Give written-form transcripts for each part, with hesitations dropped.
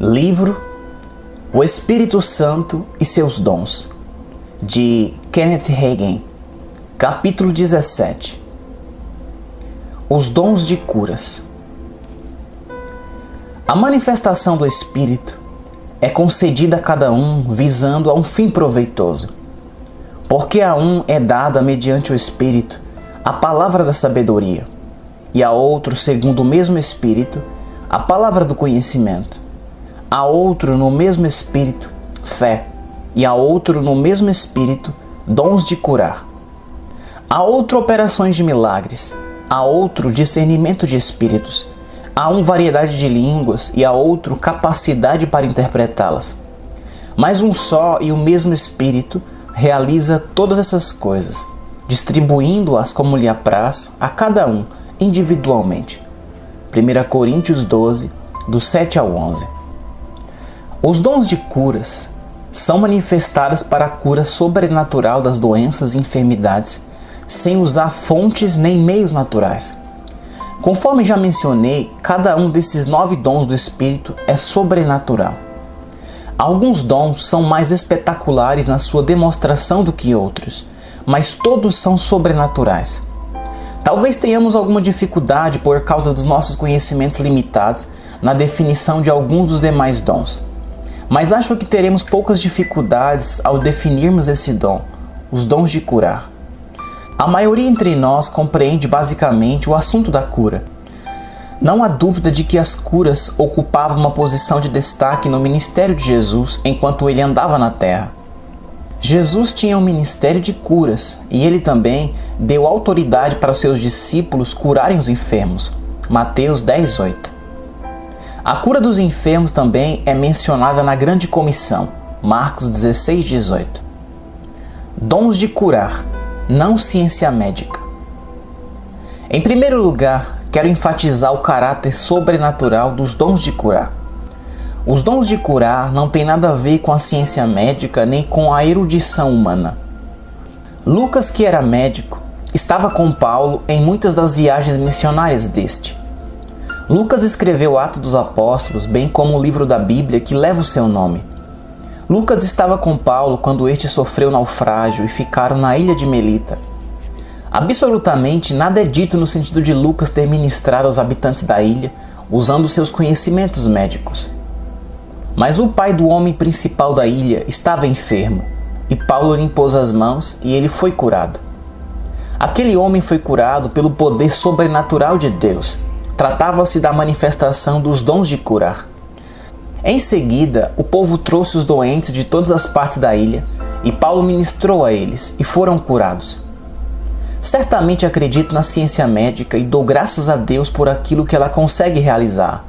Livro O Espírito Santo e seus Dons, de Kenneth Hagin, capítulo 17. Os dons de curas. A manifestação do Espírito é concedida a cada um visando a um fim proveitoso, porque a um é dada mediante o Espírito a palavra da sabedoria, e a outro, segundo o mesmo Espírito, a palavra do conhecimento, a outro no mesmo Espírito, fé, e a outro no mesmo Espírito, dons de curar, a outro operações de milagres, a outro discernimento de espíritos, a um variedade de línguas e a outro capacidade para interpretá-las. Mas um só e o mesmo Espírito realiza todas essas coisas, distribuindo-as como lhe apraz a cada um individualmente. 1 Coríntios 12, do 7 ao 11. Os dons de curas são manifestados para a cura sobrenatural das doenças e enfermidades, sem usar fontes nem meios naturais. Conforme já mencionei, cada um desses 9 dons do Espírito é sobrenatural. Alguns dons são mais espetaculares na sua demonstração do que outros, mas todos são sobrenaturais. Talvez tenhamos alguma dificuldade por causa dos nossos conhecimentos limitados na definição de alguns dos demais dons. Mas acho que teremos poucas dificuldades ao definirmos esse dom, os dons de curar. A maioria entre nós compreende basicamente o assunto da cura. Não há dúvida de que as curas ocupavam uma posição de destaque no ministério de Jesus enquanto ele andava na terra. Jesus tinha um ministério de curas e ele também deu autoridade para os seus discípulos curarem os enfermos. Mateus 10:8. A cura dos enfermos também é mencionada na Grande Comissão, Marcos 16:18. Dons de curar, não ciência médica. Em primeiro lugar, quero enfatizar o caráter sobrenatural dos dons de curar. Os dons de curar não têm nada a ver com a ciência médica nem com a erudição humana. Lucas, que era médico, estava com Paulo em muitas das viagens missionárias deste. Lucas escreveu Atos dos Apóstolos, bem como o livro da Bíblia que leva o seu nome. Lucas estava com Paulo quando este sofreu naufrágio e ficaram na ilha de Melita. Absolutamente nada é dito no sentido de Lucas ter ministrado aos habitantes da ilha, usando seus conhecimentos médicos. Mas o pai do homem principal da ilha estava enfermo, e Paulo lhe impôs as mãos e ele foi curado. Aquele homem foi curado pelo poder sobrenatural de Deus. Tratava-se da manifestação dos dons de curar. Em seguida, o povo trouxe os doentes de todas as partes da ilha e Paulo ministrou a eles e foram curados. Certamente acredito na ciência médica e dou graças a Deus por aquilo que ela consegue realizar.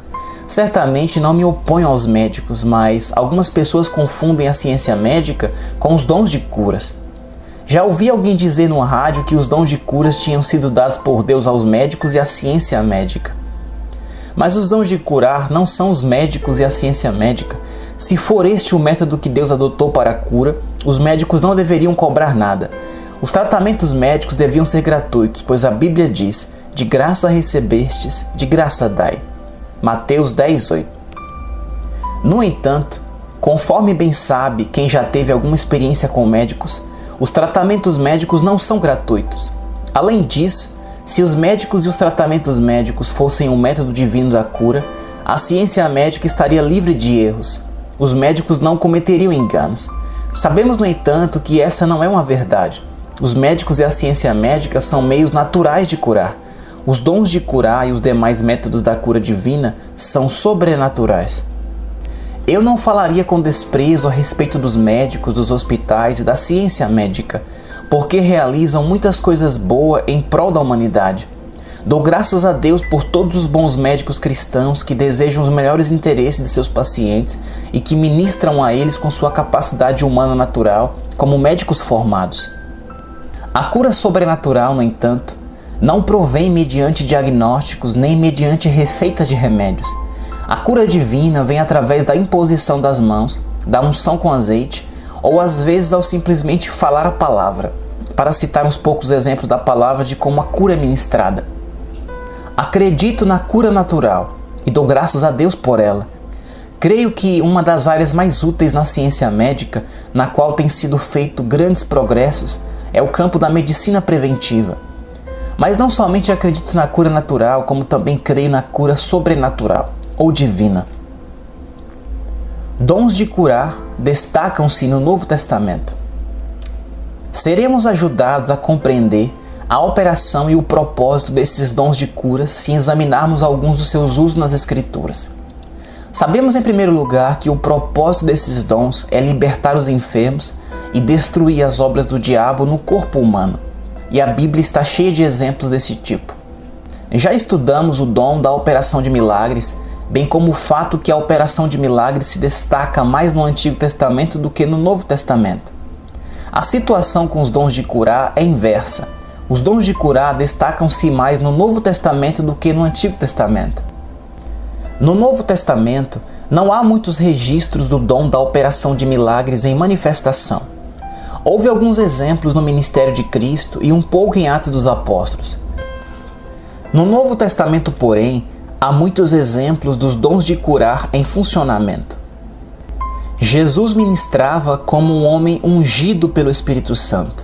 Certamente não me oponho aos médicos, mas algumas pessoas confundem a ciência médica com os dons de curas. Já ouvi alguém dizer no rádio que os dons de curas tinham sido dados por Deus aos médicos e à ciência médica. Mas os dons de curar não são os médicos e a ciência médica. Se for este o método que Deus adotou para a cura, os médicos não deveriam cobrar nada. Os tratamentos médicos deviam ser gratuitos, pois a Bíblia diz: de graça recebestes, de graça dai. Mateus 10:8. No entanto, conforme bem sabe quem já teve alguma experiência com médicos, os tratamentos médicos não são gratuitos. Além disso, se os médicos e os tratamentos médicos fossem um método divino da cura, a ciência médica estaria livre de erros. Os médicos não cometeriam enganos. Sabemos, no entanto, que essa não é uma verdade. Os médicos e a ciência médica são meios naturais de curar. Os dons de curar e os demais métodos da cura divina são sobrenaturais. Eu não falaria com desprezo a respeito dos médicos, dos hospitais e da ciência médica, porque realizam muitas coisas boas em prol da humanidade. Dou graças a Deus por todos os bons médicos cristãos que desejam os melhores interesses de seus pacientes e que ministram a eles com sua capacidade humana natural como médicos formados. A cura sobrenatural, no entanto, não provém mediante diagnósticos nem mediante receitas de remédios. A cura divina vem através da imposição das mãos, da unção com azeite, ou às vezes ao simplesmente falar a palavra, para citar uns poucos exemplos da palavra de como a cura é ministrada. Acredito na cura natural e dou graças a Deus por ela. Creio que uma das áreas mais úteis na ciência médica, na qual tem sido feito grandes progressos, é o campo da medicina preventiva. Mas não somente acredito na cura natural, como também creio na cura sobrenatural ou divina. Dons de curar destacam-se no Novo Testamento. Seremos ajudados a compreender a operação e o propósito desses dons de cura se examinarmos alguns dos seus usos nas Escrituras. Sabemos, em primeiro lugar, que o propósito desses dons é libertar os enfermos e destruir as obras do diabo no corpo humano. E a Bíblia está cheia de exemplos desse tipo. Já estudamos o dom da operação de milagres, bem como o fato que a operação de milagres se destaca mais no Antigo Testamento do que no Novo Testamento. A situação com os dons de curar é inversa. Os dons de curar destacam-se mais no Novo Testamento do que no Antigo Testamento. No Novo Testamento, não há muitos registros do dom da operação de milagres em manifestação. Houve alguns exemplos no ministério de Cristo e um pouco em Atos dos Apóstolos. No Novo Testamento, porém, há muitos exemplos dos dons de curar em funcionamento. Jesus ministrava como um homem ungido pelo Espírito Santo.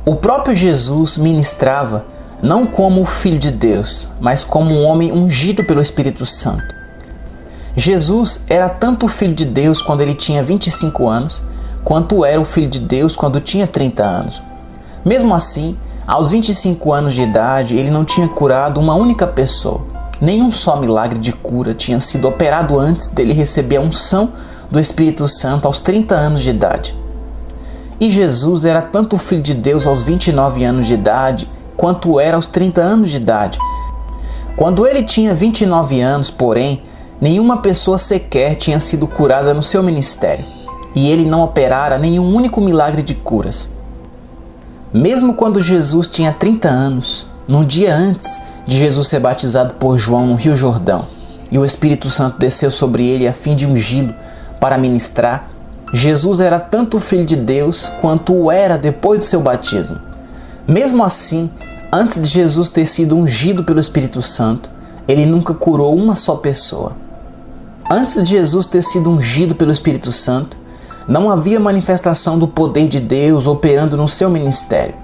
O próprio Jesus ministrava não como o Filho de Deus, mas como um homem ungido pelo Espírito Santo. Jesus era tanto o Filho de Deus quando ele tinha 25 anos, quanto era o Filho de Deus quando tinha 30 anos. Mesmo assim, aos 25 anos de idade, ele não tinha curado uma única pessoa. Nenhum só milagre de cura tinha sido operado antes dele receber a unção do Espírito Santo aos 30 anos de idade. E Jesus era tanto o Filho de Deus aos 29 anos de idade, quanto era aos 30 anos de idade. Quando ele tinha 29 anos, porém, nenhuma pessoa sequer tinha sido curada no seu ministério, e ele não operara nenhum único milagre de curas. Mesmo quando Jesus tinha 30 anos, num dia antes de Jesus ser batizado por João no Rio Jordão, e o Espírito Santo desceu sobre ele a fim de ungí-lo para ministrar, Jesus era tanto o Filho de Deus quanto o era depois do seu batismo. Mesmo assim, antes de Jesus ter sido ungido pelo Espírito Santo, ele nunca curou uma só pessoa. Antes de Jesus ter sido ungido pelo Espírito Santo, não havia manifestação do poder de Deus operando no seu ministério.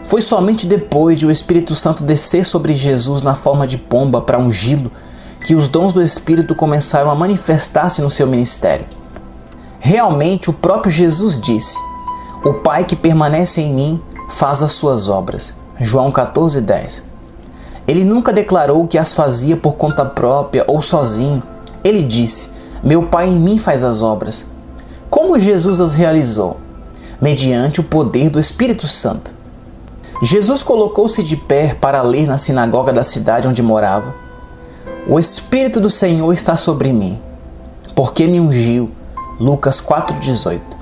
Foi somente depois de o Espírito Santo descer sobre Jesus na forma de pomba para ungí-lo que os dons do Espírito começaram a manifestar-se no seu ministério. Realmente, o próprio Jesus disse: "O Pai que permanece em mim faz as suas obras." João 14:10. Ele nunca declarou que as fazia por conta própria ou sozinho. Ele disse: "Meu Pai em mim faz as obras." Como Jesus as realizou? Mediante o poder do Espírito Santo. Jesus colocou-se de pé para ler na sinagoga da cidade onde morava: "O Espírito do Senhor está sobre mim, porque me ungiu." Lucas 4:18.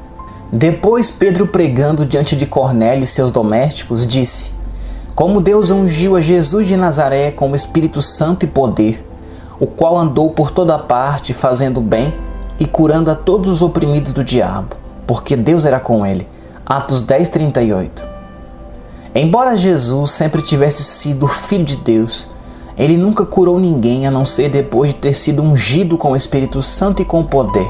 Depois Pedro, pregando diante de Cornélio e seus domésticos, disse: "Como Deus ungiu a Jesus de Nazaré com o Espírito Santo e poder, o qual andou por toda parte fazendo bem e curando a todos os oprimidos do diabo, porque Deus era com ele." Atos 10:38. Embora Jesus sempre tivesse sido Filho de Deus, ele nunca curou ninguém a não ser depois de ter sido ungido com o Espírito Santo e com poder.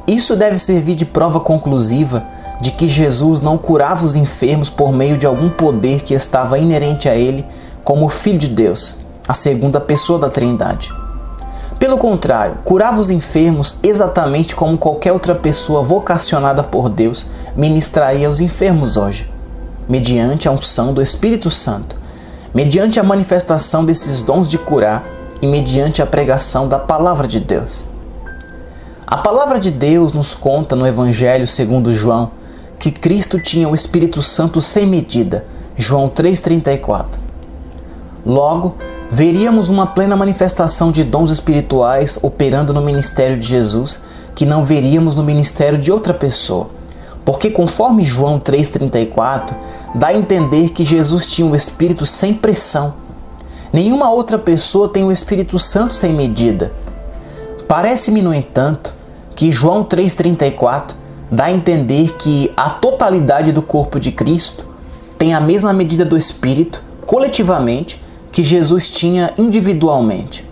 Isso deve servir de prova conclusiva de que Jesus não curava os enfermos por meio de algum poder que estava inerente a ele como Filho de Deus, a segunda pessoa da Trindade. Pelo contrário, curava os enfermos exatamente como qualquer outra pessoa vocacionada por Deus ministraria aos enfermos hoje, mediante a unção do Espírito Santo, mediante a manifestação desses dons de curar e mediante a pregação da Palavra de Deus. A Palavra de Deus nos conta no Evangelho segundo João que Cristo tinha o Espírito Santo sem medida, João 3:34. Logo, veríamos uma plena manifestação de dons espirituais operando no ministério de Jesus que não veríamos no ministério de outra pessoa, porque conforme João 3:34, dá a entender que Jesus tinha o Espírito sem pressão. Nenhuma outra pessoa tem o Espírito Santo sem medida. Parece-me, no entanto, que João 3:34 dá a entender que a totalidade do corpo de Cristo tem a mesma medida do Espírito, coletivamente, que Jesus tinha individualmente.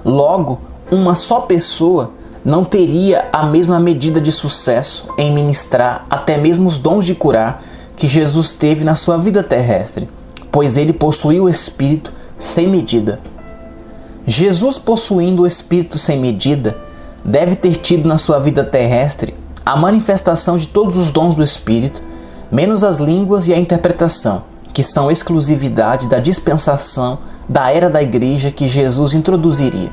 Logo, uma só pessoa não teria a mesma medida de sucesso em ministrar até mesmo os dons de curar que Jesus teve na sua vida terrestre, pois ele possuía o Espírito sem medida. Jesus, possuindo o Espírito sem medida, deve ter tido na sua vida terrestre a manifestação de todos os dons do Espírito, menos as línguas e a interpretação, que são exclusividade da dispensação da era da igreja que Jesus introduziria.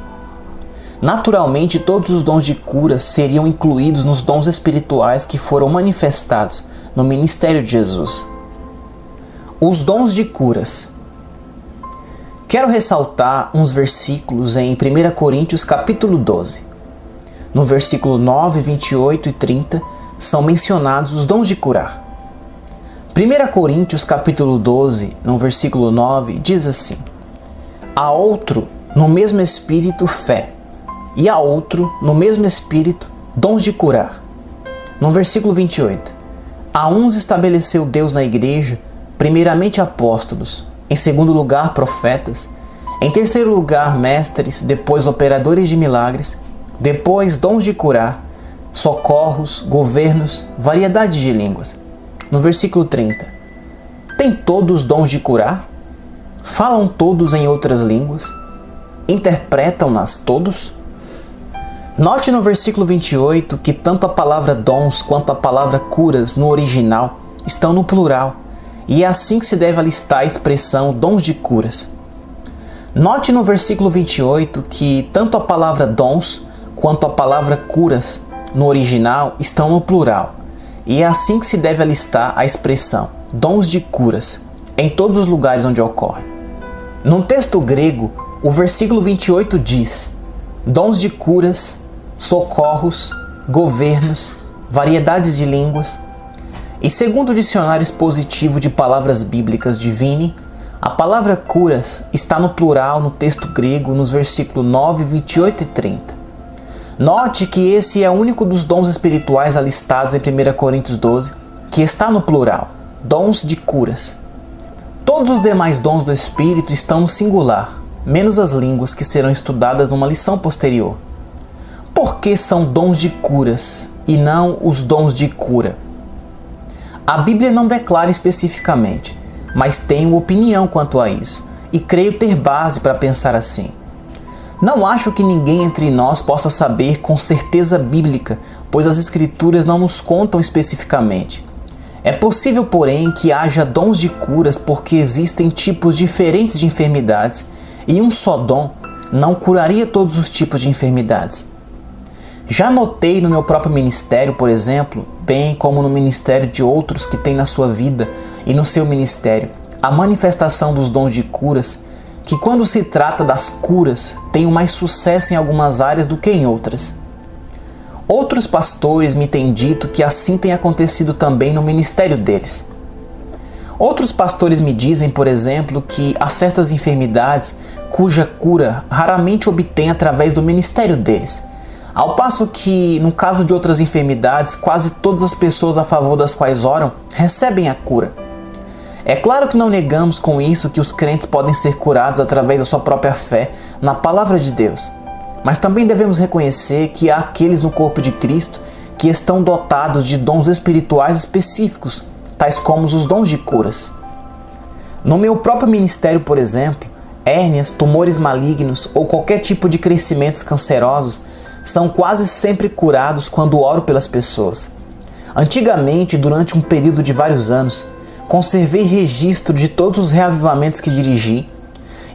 Naturalmente, todos os dons de cura seriam incluídos nos dons espirituais que foram manifestados no ministério de Jesus. Os dons de curas. Quero ressaltar uns versículos em 1 Coríntios capítulo 12. No versículo 9, 28 e 30 são mencionados os dons de curar. 1 Coríntios capítulo 12, no versículo 9, diz assim: a outro, no mesmo Espírito, fé, e a outro, no mesmo Espírito, dons de curar. No versículo 28, a uns estabeleceu Deus na igreja, primeiramente apóstolos, em segundo lugar profetas, em terceiro lugar mestres, depois operadores de milagres, depois dons de curar, socorros, governos, variedade de línguas. No versículo 30, tem todos dons de curar? Falam todos em outras línguas? Interpretam-nas todos? Note no versículo 28 que tanto a palavra dons quanto a palavra curas no original estão no plural, e é assim que se deve alistar a expressão dons de curas. Note no versículo 28 que tanto a palavra dons quanto a palavra curas no original estão no plural, e é assim que se deve alistar a expressão dons de curas em todos os lugares onde ocorre. No texto grego, o versículo 28 diz dons de curas, socorros, governos, variedades de línguas. E segundo o dicionário expositivo de palavras bíblicas de Vini, a palavra curas está no plural no texto grego nos versículos 9, 28 e 30. Note que esse é o único dos dons espirituais alistados em 1 Coríntios 12 que está no plural, dons de curas. Todos os demais dons do Espírito estão no singular, menos as línguas que serão estudadas numa lição posterior. Por que são dons de curas e não os dons de cura? A Bíblia não declara especificamente, mas tenho opinião quanto a isso, e creio ter base para pensar assim. Não acho que ninguém entre nós possa saber com certeza bíblica, pois as Escrituras não nos contam especificamente. É possível, porém, que haja dons de curas porque existem tipos diferentes de enfermidades e um só dom não curaria todos os tipos de enfermidades. Já notei no meu próprio ministério, por exemplo, bem como no ministério de outros que têm na sua vida e no seu ministério, a manifestação dos dons de curas, que quando se trata das curas, tenho mais sucesso em algumas áreas do que em outras. Outros pastores me têm dito que assim tem acontecido também no ministério deles. Outros pastores me dizem, por exemplo, que há certas enfermidades cuja cura raramente obtém através do ministério deles, ao passo que, no caso de outras enfermidades, quase todas as pessoas a favor das quais oram recebem a cura. É claro que não negamos com isso que os crentes podem ser curados através da sua própria fé na palavra de Deus, mas também devemos reconhecer que há aqueles no corpo de Cristo que estão dotados de dons espirituais específicos, tais como os dons de curas. No meu próprio ministério, por exemplo, hérnias, tumores malignos ou qualquer tipo de crescimentos cancerosos são quase sempre curados quando oro pelas pessoas. Antigamente, durante um período de vários anos, conservei registro de todos os reavivamentos que dirigi,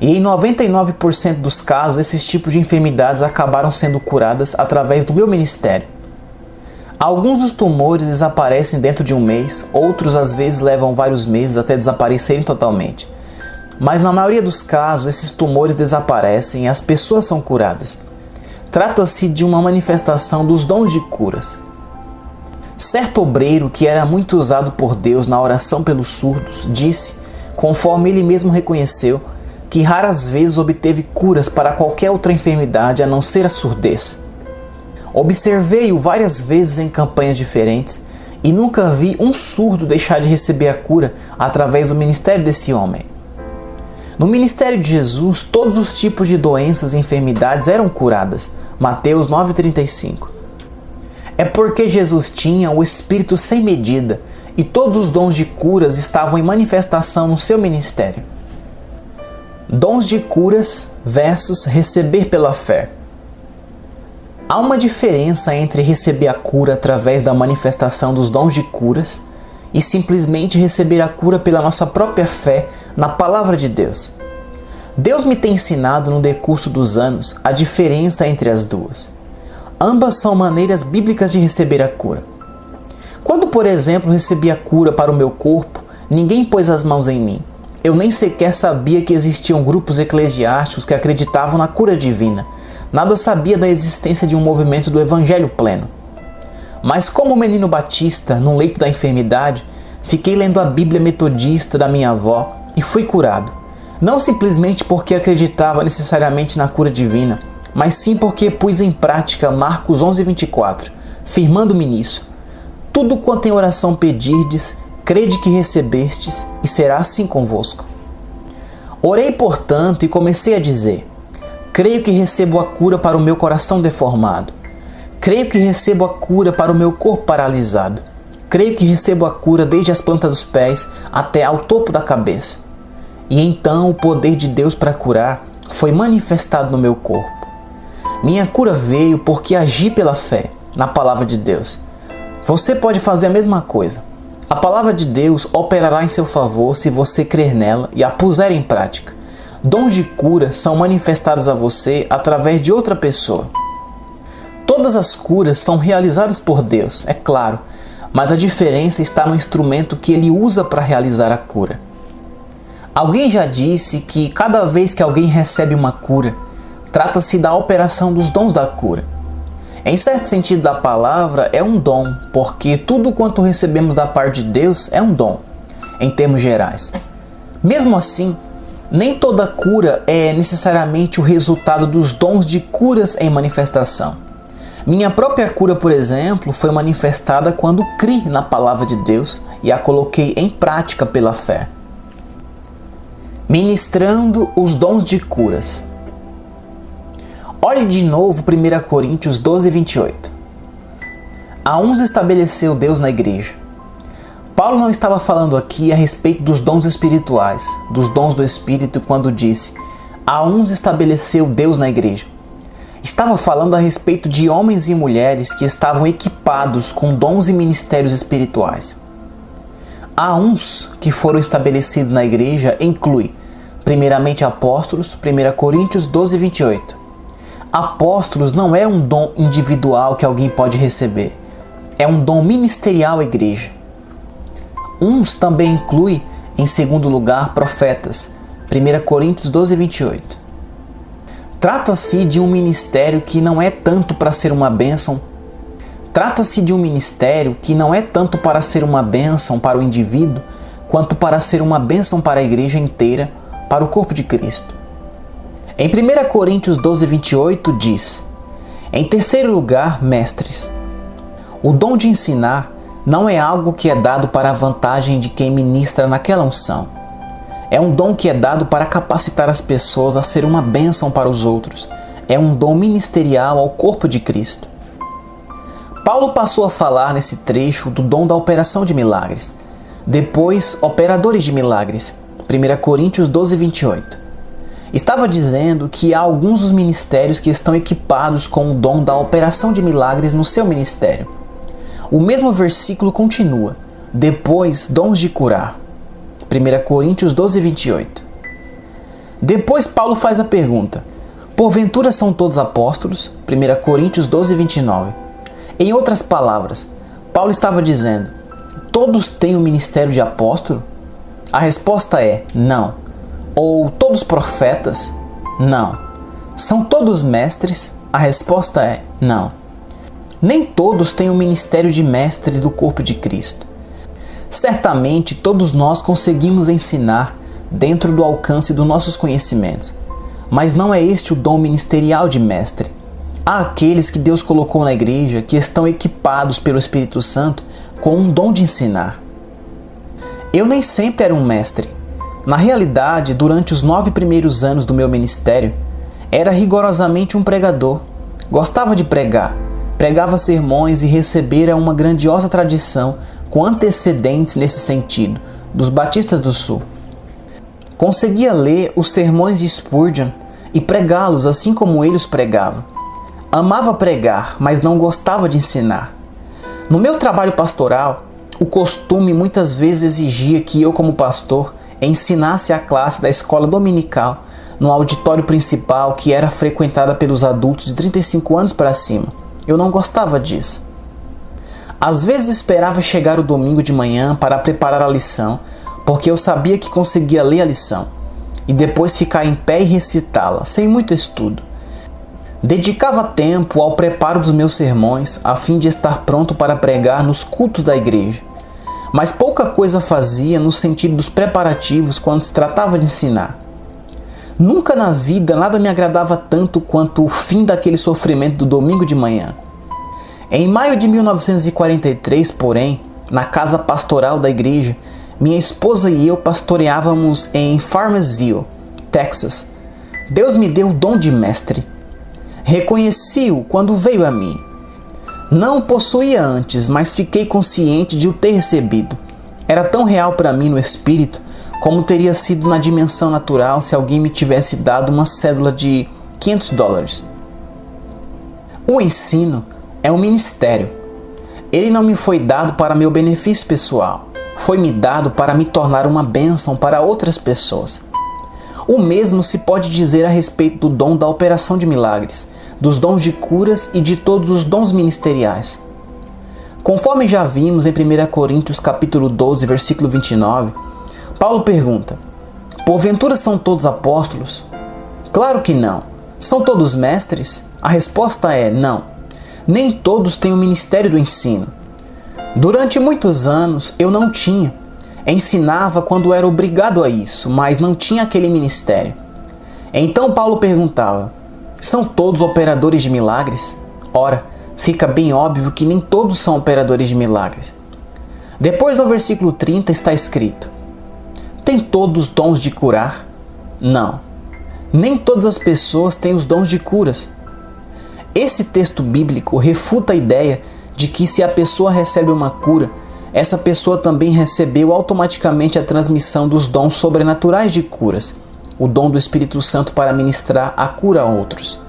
e em 99% dos casos esses tipos de enfermidades acabaram sendo curadas através do meu ministério. Alguns dos tumores desaparecem dentro de um mês, outros às vezes levam vários meses até desaparecerem totalmente. Mas na maioria dos casos esses tumores desaparecem e as pessoas são curadas. Trata-se de uma manifestação dos dons de curas. Certo obreiro que era muito usado por Deus na oração pelos surdos disse, conforme ele mesmo reconheceu, que raras vezes obteve curas para qualquer outra enfermidade a não ser a surdez. Observei-o várias vezes em campanhas diferentes e nunca vi um surdo deixar de receber a cura através do ministério desse homem. No ministério de Jesus, todos os tipos de doenças e enfermidades eram curadas, Mateus 9,35. É porque Jesus tinha o Espírito sem medida e todos os dons de curas estavam em manifestação no seu ministério. Dons de curas versus receber pela fé. Há uma diferença entre receber a cura através da manifestação dos dons de curas e simplesmente receber a cura pela nossa própria fé na Palavra de Deus. Deus me tem ensinado no decurso dos anos a diferença entre as duas. Ambas são maneiras bíblicas de receber a cura. Quando, por exemplo, recebi a cura para o meu corpo, ninguém pôs as mãos em mim. Eu nem sequer sabia que existiam grupos eclesiásticos que acreditavam na cura divina. Nada sabia da existência de um movimento do Evangelho pleno. Mas como menino batista, no leito da enfermidade, fiquei lendo a Bíblia metodista da minha avó e fui curado. Não simplesmente porque acreditava necessariamente na cura divina, mas sim porque pus em prática Marcos 11:24, firmando-me nisso. Tudo quanto em oração pedirdes, crede que recebestes, e será assim convosco. Orei, portanto, e comecei a dizer: creio que recebo a cura para o meu coração deformado. Creio que recebo a cura para o meu corpo paralisado. Creio que recebo a cura desde as plantas dos pés até ao topo da cabeça. E então o poder de Deus para curar foi manifestado no meu corpo. Minha cura veio porque agi pela fé na Palavra de Deus. Você pode fazer a mesma coisa. A Palavra de Deus operará em seu favor se você crer nela e a puser em prática. Dons de cura são manifestados a você através de outra pessoa. Todas as curas são realizadas por Deus, é claro, mas a diferença está no instrumento que Ele usa para realizar a cura. Alguém já disse que cada vez que alguém recebe uma cura, trata-se da operação dos dons da cura. Em certo sentido da palavra, é um dom, porque tudo quanto recebemos da parte de Deus é um dom, em termos gerais. Mesmo assim, nem toda cura é necessariamente o resultado dos dons de curas em manifestação. Minha própria cura, por exemplo, foi manifestada quando criei na Palavra de Deus e a coloquei em prática pela fé. Ministrando os dons de curas. Olhe de novo 1 Coríntios 12:28. A uns estabeleceu Deus na igreja. Paulo não estava falando aqui a respeito dos dons espirituais, dos dons do Espírito, quando disse: a uns estabeleceu Deus na igreja. Estava falando a respeito de homens e mulheres que estavam equipados com dons e ministérios espirituais. A uns que foram estabelecidos na igreja inclui, primeiramente, apóstolos, 1 Coríntios 12:28. Apóstolos não é um dom individual que alguém pode receber, é um dom ministerial à igreja. Uns também inclui, em segundo lugar, profetas, 1 Coríntios 12:28. Trata-se de um ministério que não é tanto para ser uma bênção. Trata-se de um ministério que não é tanto para ser uma bênção para o indivíduo, quanto para ser uma bênção para a igreja inteira, para o corpo de Cristo. Em 1 Coríntios 12:28 diz: em terceiro lugar, mestres. O dom de ensinar não é algo que é dado para a vantagem de quem ministra naquela unção. É um dom que é dado para capacitar as pessoas a ser uma bênção para os outros. É um dom ministerial ao corpo de Cristo. Paulo passou a falar nesse trecho do dom da operação de milagres. Depois, operadores de milagres. 1 Coríntios 12:28. Estava dizendo que há alguns dos ministérios que estão equipados com o dom da operação de milagres no seu ministério. O mesmo versículo continua. Depois, dons de curar. 1 Coríntios 12:28. Depois Paulo faz a pergunta: porventura são todos apóstolos? 1 Coríntios 12:29. Em outras palavras, Paulo estava dizendo: todos têm o ministério de apóstolo? A resposta é não. Ou todos profetas? Não. São todos mestres? A resposta é não. Nem todos têm o ministério de mestre do corpo de Cristo. Certamente todos nós conseguimos ensinar dentro do alcance dos nossos conhecimentos, mas não é este o dom ministerial de mestre. Há aqueles que Deus colocou na igreja que estão equipados pelo Espírito Santo com um dom de ensinar. Eu nem sempre era um mestre. Na realidade, durante os 9 primeiros anos do meu ministério, era rigorosamente um pregador. Gostava de pregar, pregava sermões e recebera uma grandiosa tradição com antecedentes nesse sentido, dos Batistas do Sul. Conseguia ler os sermões de Spurgeon e pregá-los assim como ele os pregava. Amava pregar, mas não gostava de ensinar. No meu trabalho pastoral, o costume muitas vezes exigia que eu, como pastor, ensinasse a classe da escola dominical no auditório principal que era frequentada pelos adultos de 35 anos para cima. Eu não gostava disso. Às vezes esperava chegar o domingo de manhã para preparar a lição, porque eu sabia que conseguia ler a lição, e depois ficar em pé e recitá-la, sem muito estudo. Dedicava tempo ao preparo dos meus sermões, a fim de estar pronto para pregar nos cultos da igreja. Mas pouca coisa fazia no sentido dos preparativos quando se tratava de ensinar. Nunca na vida nada me agradava tanto quanto o fim daquele sofrimento do domingo de manhã. Em maio de 1943, porém, na casa pastoral da igreja, minha esposa e eu pastoreávamos em Farmersville, Texas. Deus me deu o dom de mestre. Reconheci-o quando veio a mim. Não o possuía antes, mas fiquei consciente de o ter recebido. Era tão real para mim no espírito, como teria sido na dimensão natural se alguém me tivesse dado uma cédula de $500. O ensino é um ministério. Ele não me foi dado para meu benefício pessoal. Foi-me dado para me tornar uma bênção para outras pessoas. O mesmo se pode dizer a respeito do dom da operação de milagres, dos dons de curas e de todos os dons ministeriais. Conforme já vimos em 1 Coríntios capítulo 12, versículo 29, Paulo pergunta: porventura são todos apóstolos? Claro que não. São todos mestres? A resposta é não. Nem todos têm o ministério do ensino. Durante muitos anos eu não tinha. Ensinava quando era obrigado a isso, mas não tinha aquele ministério. Então Paulo perguntava: são todos operadores de milagres? Ora, fica bem óbvio que nem todos são operadores de milagres. Depois no versículo 30 está escrito: tem todos os dons de curar? Não. Nem todas as pessoas têm os dons de curas. Esse texto bíblico refuta a ideia de que se a pessoa recebe uma cura, essa pessoa também recebeu automaticamente a transmissão dos dons sobrenaturais de curas, o dom do Espírito Santo para ministrar a cura a outros.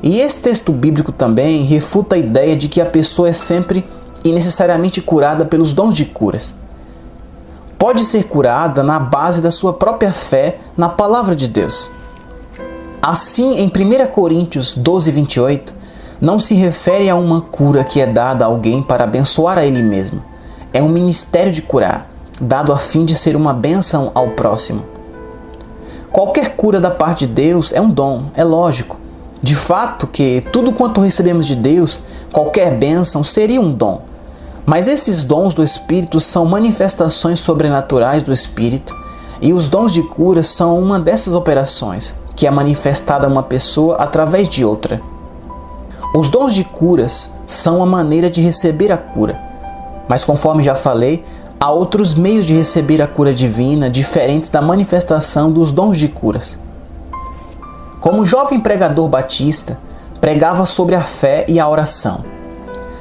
E esse texto bíblico também refuta a ideia de que a pessoa é sempre e necessariamente curada pelos dons de curas. Pode ser curada na base da sua própria fé na palavra de Deus. Assim, em 1 Coríntios 12, 28, não se refere a uma cura que é dada a alguém para abençoar a ele mesmo. É um ministério de curar, dado a fim de ser uma bênção ao próximo. Qualquer cura da parte de Deus é um dom, é lógico. De fato que tudo quanto recebemos de Deus, qualquer bênção seria um dom. Mas esses dons do Espírito são manifestações sobrenaturais do Espírito, e os dons de cura são uma dessas operações, que é manifestada a uma pessoa através de outra. Os dons de curas são a maneira de receber a cura, mas conforme já falei, há outros meios de receber a cura divina diferentes da manifestação dos dons de curas. Como jovem pregador batista, pregava sobre a fé e a oração.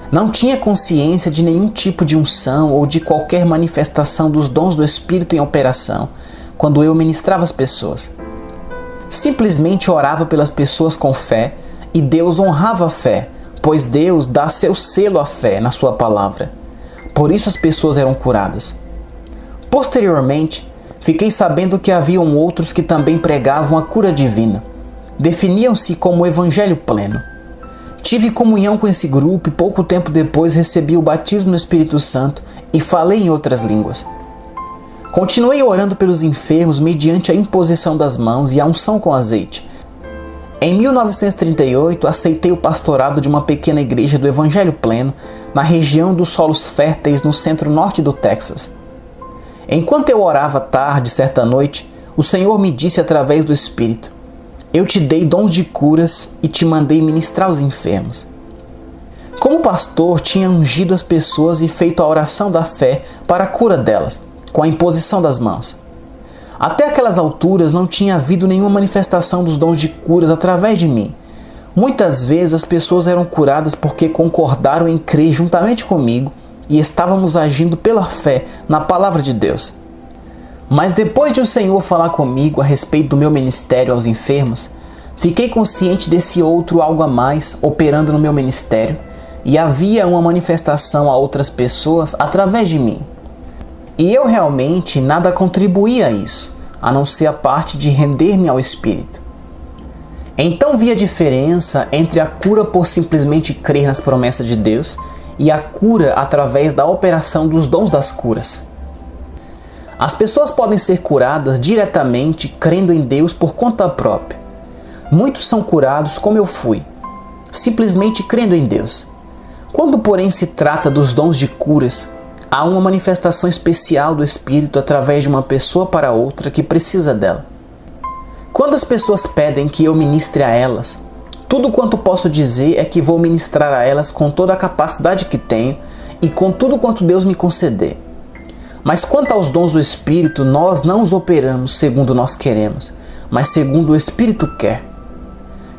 Não tinha consciência de nenhum tipo de unção ou de qualquer manifestação dos dons do Espírito em operação quando eu ministrava as pessoas. Simplesmente orava pelas pessoas com fé e Deus honrava a fé, pois Deus dá seu selo à fé na sua palavra. Por isso as pessoas eram curadas. Posteriormente, fiquei sabendo que haviam outros que também pregavam a cura divina. Definiam-se como o Evangelho pleno. Tive comunhão com esse grupo e pouco tempo depois recebi o batismo no Espírito Santo e falei em outras línguas. Continuei orando pelos enfermos mediante a imposição das mãos e a unção com azeite. Em 1938, aceitei o pastorado de uma pequena igreja do Evangelho Pleno na região dos solos férteis no centro-norte do Texas. Enquanto eu orava tarde, certa noite, o Senhor me disse através do Espírito: eu te dei dons de curas e te mandei ministrar aos enfermos. Como pastor, tinha ungido as pessoas e feito a oração da fé para a cura delas, com a imposição das mãos. Até aquelas alturas não tinha havido nenhuma manifestação dos dons de curas através de mim. Muitas vezes as pessoas eram curadas porque concordaram em crer juntamente comigo e estávamos agindo pela fé na palavra de Deus. Mas depois de o Senhor falar comigo a respeito do meu ministério aos enfermos, fiquei consciente desse outro algo a mais operando no meu ministério e havia uma manifestação a outras pessoas através de mim. E eu realmente nada contribuía a isso, a não ser a parte de render-me ao Espírito. Então vi a diferença entre a cura por simplesmente crer nas promessas de Deus e a cura através da operação dos dons das curas. As pessoas podem ser curadas diretamente crendo em Deus por conta própria. Muitos são curados como eu fui, simplesmente crendo em Deus. Quando, porém, se trata dos dons de curas, há uma manifestação especial do Espírito através de uma pessoa para outra que precisa dela. Quando as pessoas pedem que eu ministre a elas, tudo quanto posso dizer é que vou ministrar a elas com toda a capacidade que tenho e com tudo quanto Deus me conceder. Mas quanto aos dons do Espírito, nós não os operamos segundo nós queremos, mas segundo o Espírito quer.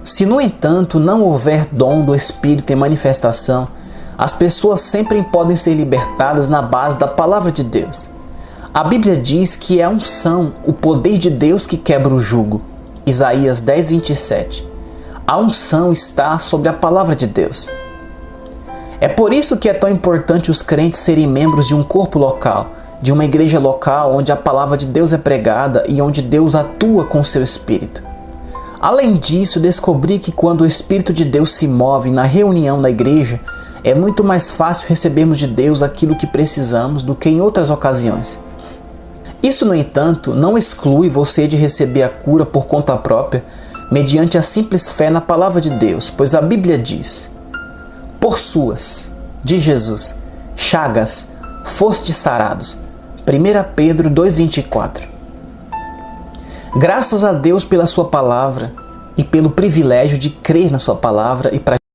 Se, no entanto, não houver dom do Espírito em manifestação, as pessoas sempre podem ser libertadas na base da palavra de Deus. A Bíblia diz que é a unção, o poder de Deus que quebra o jugo. Isaías 10:27. A unção está sobre a palavra de Deus. É por isso que é tão importante os crentes serem membros de um corpo local, de uma igreja local onde a palavra de Deus é pregada e onde Deus atua com o seu Espírito. Além disso, descobri que quando o Espírito de Deus se move na reunião da igreja, é muito mais fácil recebermos de Deus aquilo que precisamos do que em outras ocasiões. Isso, no entanto, não exclui você de receber a cura por conta própria, mediante a simples fé na palavra de Deus, pois a Bíblia diz: por suas, de Jesus, chagas, fostes sarados. 1 Pedro 2:24. Graças a Deus pela sua palavra e pelo privilégio de crer na sua palavra e praticar.